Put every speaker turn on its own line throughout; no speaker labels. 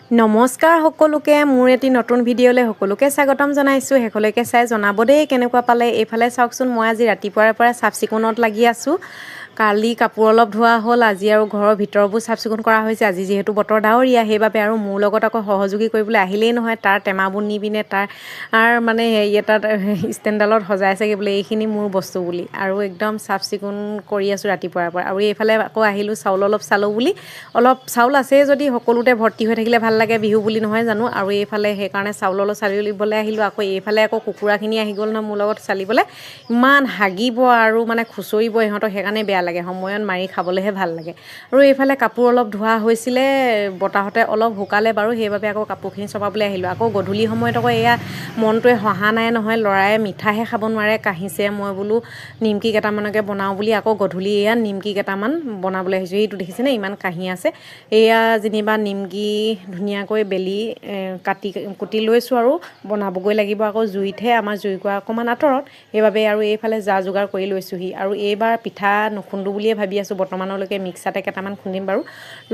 নমস্কাৰ সকলোকে মোৰ এটি নতুন ভিডিঅ'লৈ সকলোকে স্বাগতম জনাইছোঁ। শেষলৈকে চাই জনাব দেই কেনেকুৱা পালে। এইফালে চাওকচোন, মই আজি ৰাতিপুৱাৰ পৰা চাফ চিকুণত লাগি আছোঁ। কালি কাপোৰ অলপ ধোৱা হ'ল, আজি আৰু ঘৰৰ ভিতৰবোৰ চাফ চিকুণ কৰা হৈছে। আজি যিহেতু বতৰ ডাৱৰীয়া, সেইবাবে আৰু মোৰ লগত আকৌ সহযোগী কৰিবলৈ আহিলেই নহয়। তাৰ টেমাবোৰ নি পিনে তাৰ মানে হেৰি এটাত ষ্টেণ্ডডালত সজাইছেগৈ বোলে এইখিনি মোৰ বস্তু বুলি, আৰু একদম চাফ চিকুণ কৰি আছোঁ ৰাতিপুৱাৰ পৰা। আৰু এইফালে আকৌ আহিলোঁ চাউল অলপ চালোঁ বুলি। অলপ চাউল আছে যদি সকলোতে ভৰ্তি হৈ থাকিলে ভাল লাগে, বিহু বুলি নহয় জানো। আৰু এইফালে সেইকাৰণে চাউল অলপ চালিবলৈ আহিলোঁ। আকৌ এইফালে আকৌ কুকুৰাখিনি আহি গ'ল নহয় মোৰ লগত চালিবলৈ। ইমান হাগিব আৰু মানে খুচৰিব ইহঁতক, সেইকাৰণে বেয়া লাগে। সময়ত মাৰি খাবলৈহে ভাল লাগে। আৰু এইফালে কাপোৰ অলপ ধোৱা হৈছিলে, বতাহতে অলপ শুকালে বাৰু, সেইবাবে আকৌ কাপোৰখিনি চপাবলৈ আহিলোঁ। আকৌ গধূলি সময়ত আকৌ এয়া মনটোৱে হহা নাই নহয়, ল'ৰাই মিঠাহে খাব নোৱাৰে, কাঢ়িছে। মই বোলো নিমকি কেইটামানকে বনাওঁ বুলি আকৌ গধূলি এয়া নিমকি কেইটামান বনাবলৈ আহিছোঁ। এইটো দেখিছেনে ইমান কাঁহি আছে। এয়া যেনিবা নিমকি ধুনীয়াকৈ বেলি কুটি লৈছোঁ আৰু বনাবগৈ লাগিব। আকৌ জুইতহে, আমাৰ জুইকুৰা অকণমান আঁতৰত, সেইবাবে আৰু এইফালে যা যোগাৰ কৰি লৈছোঁহি। আৰু এইবাৰ পিঠা নুখুন্দো বুলিয়ে ভাবি আছোঁ। বৰ্তমানলৈকে মিক্সাতে কেইটামান খুন্দিম বাৰু।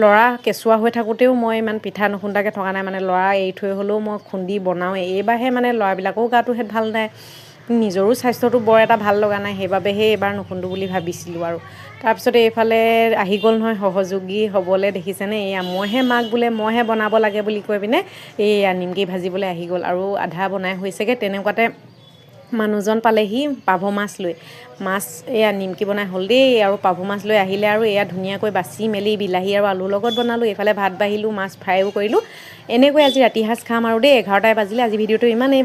ল'ৰা কেঁচুৱা হৈ থাকোঁতেও মই ইমান পিঠা নুখুন্দাকৈ থকা নাই, মানে ল'ৰা এৰি থৈ হ'লেও মই খুন্দি বনাওঁৱেই। এইবাৰহে মানে ল'ৰাবিলাকৰো গাটো ভাল নাই, নিজৰো স্বাস্থ্যটো বৰ এটা ভাল লগা নাই, সেইবাবেহে এইবাৰ নুখুন্দো বুলি ভাবিছিলোঁ। আৰু তাৰপিছতে এইফালে আহি গ'ল নহয় সহযোগী হ'বলৈ, দেখিছেনে। এয়া মইহে মাক বোলে মইহে বনাব লাগে বুলি কৈ পিনে এইয়া নিমকি ভাজিবলৈ আহি গ'ল। আৰু আধা বনাই হৈছেগৈ, তেনেকুৱাতে মানুহজন পালেহি পাভ মাছ লৈ। মাছ এয়া নিমকি বনাই হ'ল দেই, আৰু পাভ মাছ লৈ আহিলে। আৰু এয়া ধুনীয়াকৈ বাচি মেলি বিলাহী আৰু আলুৰ লগত বনালোঁ। এইফালে ভাত বাঢ়িলোঁ, মাছ ফ্ৰাইও কৰিলোঁ। এনেকৈ আজি ৰাতি সাঁজ খাম আৰু দেই। 11টাই বাজিলে। আজি ভিডিঅ'টো ইমানেই।